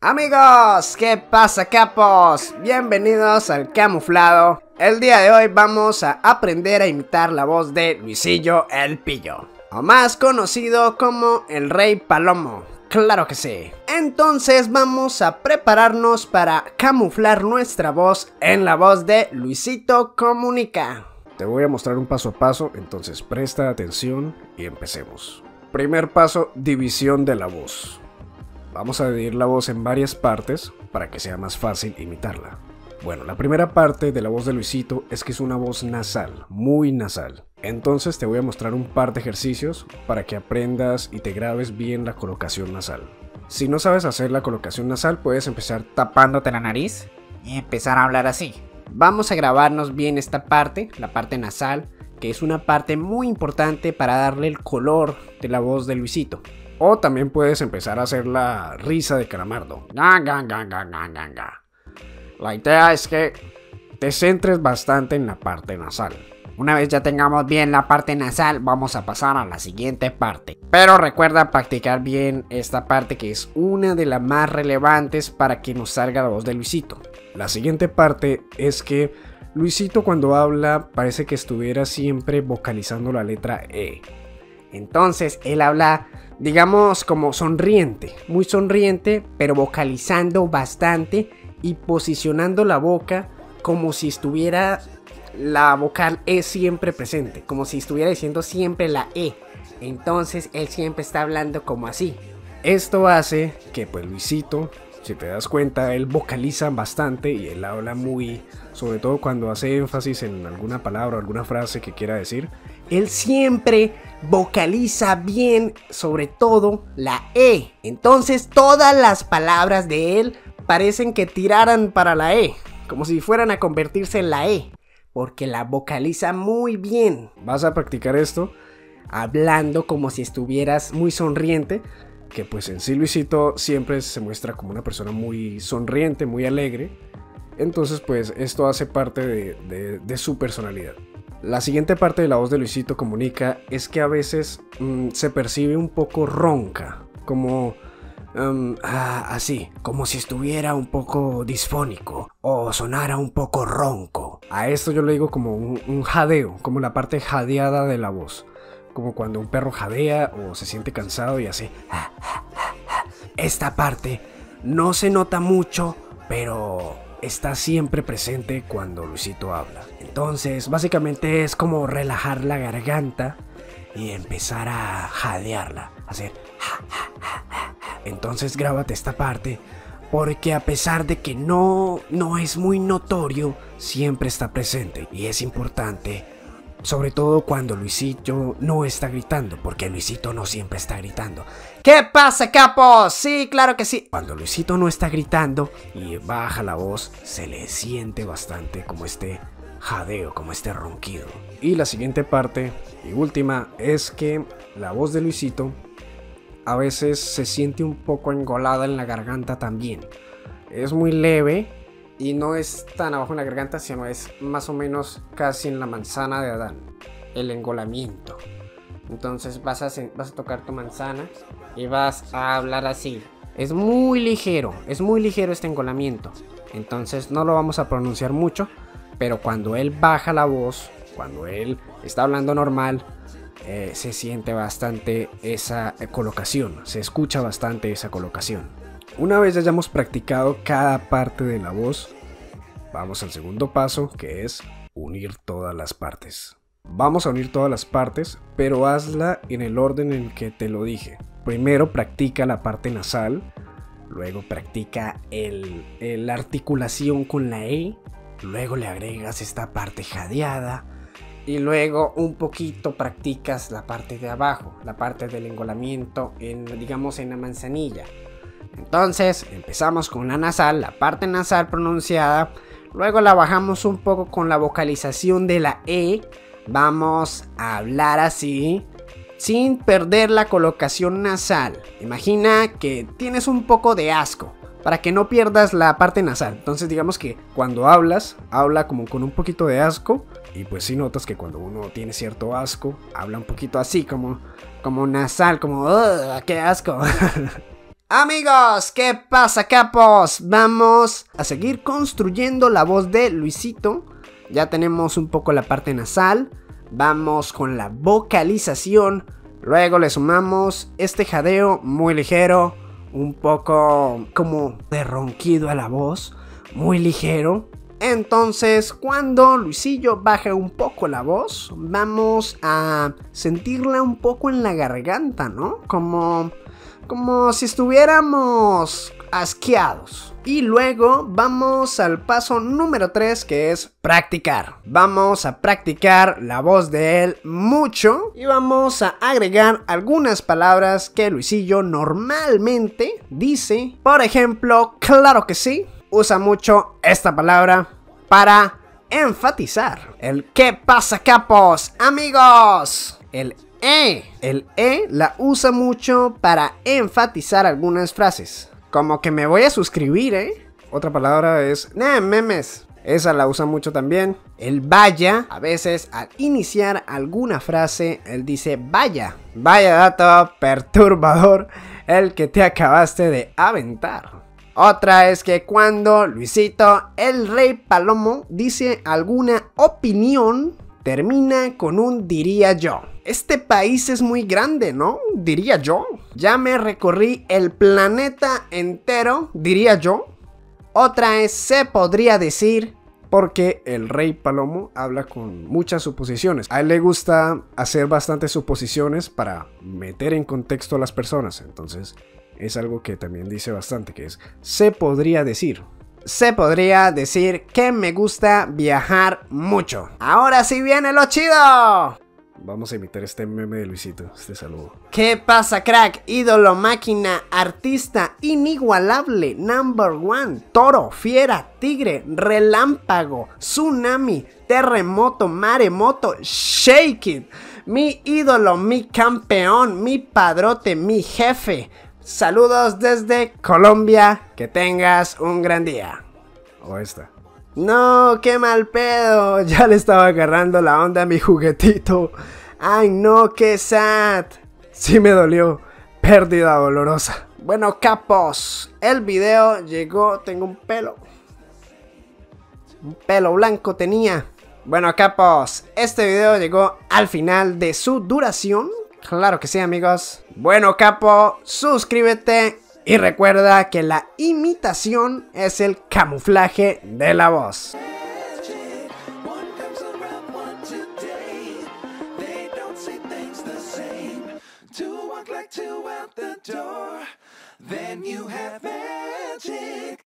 Amigos, ¿qué pasa, capos? Bienvenidos al Camuflado. El día de hoy vamos a aprender a imitar la voz de Luisillo el Pillo, o más conocido como el Rey Palomo. Claro que sí. Entonces vamos a prepararnos para camuflar nuestra voz en la voz de Luisito Comunica. Te voy a mostrar un paso a paso, entonces presta atención y empecemos. Primer paso, división de la voz. Vamos a dividir la voz en varias partes para que sea más fácil imitarla. Bueno, la primera parte de la voz de Luisito es que es una voz nasal, muy nasal. Entonces te voy a mostrar un par de ejercicios para que aprendas y te grabes bien la colocación nasal. Si no sabes hacer la colocación nasal, puedes empezar tapándote la nariz y empezar a hablar así. Vamos a grabarnos bien esta parte, la parte nasal, que es una parte muy importante para darle el color de la voz de Luisito. O también puedes empezar a hacer la risa de Calamardo. La idea es que te centres bastante en la parte nasal. Una vez ya tengamos bien la parte nasal, vamos a pasar a la siguiente parte. Pero recuerda practicar bien esta parte, que es una de las más relevantes para que nos salga la voz de Luisito. La siguiente parte es que Luisito, cuando habla, parece que estuviera siempre vocalizando la letra E. Entonces él habla, digamos, como sonriente, muy sonriente, pero vocalizando bastante y posicionando la boca como si estuviera la vocal E siempre presente, como si estuviera diciendo siempre la E. Entonces él siempre está hablando como así. Esto hace que pues Luisito, si te das cuenta, él vocaliza bastante y él habla muy, sobre todo cuando hace énfasis en alguna palabra o alguna frase que quiera decir. Él siempre vocaliza bien, sobre todo la E. Entonces todas las palabras de él parecen que tiraran para la E, como si fueran a convertirse en la E, porque la vocaliza muy bien. Vas a practicar esto hablando como si estuvieras muy sonriente, que pues en sí Luisito siempre se muestra como una persona muy sonriente, muy alegre. Entonces pues esto hace parte de su personalidad. La siguiente parte de la voz de Luisito Comunica es que a veces se percibe un poco ronca, como así, como si estuviera un poco disfónico o sonara un poco ronco. A esto yo le digo como un jadeo, como la parte jadeada de la voz, como cuando un perro jadea o se siente cansado y hace. Esta parte no se nota mucho, pero está siempre presente cuando Luisito habla. Entonces básicamente es como relajar la garganta y empezar a jadearla, hacer. Entonces grábate esta parte, porque a pesar de que no es muy notorio, siempre está presente y es importante, sobre todo cuando Luisito no está gritando, porque Luisito no siempre está gritando. ¿Qué pasa, capos? Sí, claro que sí. Cuando Luisito no está gritando y baja la voz, se le siente bastante como este jadeo, como este ronquido. Y la siguiente parte y última es que la voz de Luisito a veces se siente un poco engolada en la garganta también. Es muy leve y no es tan abajo en la garganta, sino es más o menos casi en la manzana de Adán, el engolamiento. Entonces vas a tocar tu manzana y vas a hablar así. Es muy ligero este engolamiento. Entonces no lo vamos a pronunciar mucho, pero cuando él baja la voz, cuando él está hablando normal, se siente bastante esa colocación, se escucha bastante esa colocación. Una vez hayamos practicado cada parte de la voz, vamos al segundo paso, que es unir todas las partes. Vamos a unir todas las partes, pero hazla en el orden en que te lo dije. Primero practica la parte nasal, luego practica la articulación con la E, luego le agregas esta parte jadeada y luego un poquito practicas la parte de abajo, la parte del engolamiento, digamos en la manzanilla. Entonces empezamos con la nasal, la parte nasal pronunciada, luego la bajamos un poco con la vocalización de la E. Vamos a hablar así, sin perder la colocación nasal. Imagina que tienes un poco de asco, para que no pierdas la parte nasal. Entonces digamos que cuando hablas, habla como con un poquito de asco. Y pues si notas que cuando uno tiene cierto asco, habla un poquito así, como nasal, como ¡qué asco! Amigos, ¿qué pasa, capos? Vamos a seguir construyendo la voz de Luisito. Ya tenemos un poco la parte nasal. Vamos con la vocalización. Luego le sumamos este jadeo muy ligero, un poco como de ronquido a la voz, muy ligero. Entonces, cuando Luisillo baje un poco la voz, vamos a sentirla un poco en la garganta, ¿no? Como si estuviéramos asqueados. Y luego vamos al paso número 3, que es practicar. Vamos a practicar la voz de él mucho y vamos a agregar algunas palabras que Luisillo normalmente dice. Por ejemplo, claro que sí, usa mucho esta palabra para enfatizar. El ¿qué pasa, capos? Amigos. El E la usa mucho para enfatizar algunas frases. Como que me voy a suscribir, Otra palabra es memes. Esa la usa mucho también. El vaya, a veces al iniciar alguna frase, él dice vaya. Vaya dato perturbador el que te acabaste de aventar. Otra es que cuando Luisito, el Rey Palomo, dice alguna opinión, termina con un diría yo. Este país es muy grande, ¿no? Diría yo. Ya me recorrí el planeta entero, diría yo. Otra es se podría decir, porque el Rey Palomo habla con muchas suposiciones. A él le gusta hacer bastantes suposiciones para meter en contexto a las personas. Entonces es algo que también dice bastante, que es se podría decir. Se podría decir que me gusta viajar mucho. Ahora sí viene lo chido. Vamos a imitar este meme de Luisito, este saludo. ¿Qué pasa, crack? Ídolo, máquina, artista, inigualable, number one, toro, fiera, tigre, relámpago, tsunami, terremoto, maremoto, shake it. Mi ídolo, mi campeón, mi padrote, mi jefe. Saludos desde Colombia, que tengas un gran día. O esta. No, qué mal pedo, ya le estaba agarrando la onda a mi juguetito. Ay no, qué sad. Sí me dolió, pérdida dolorosa. Bueno, capos, el video llegó, tengo un pelo blanco tenía. Bueno, capos, este video llegó al final de su duración. Claro que sí, amigos. Bueno, capo, suscríbete. Y recuerda que la imitación es el camuflaje de la voz. Then you have magic.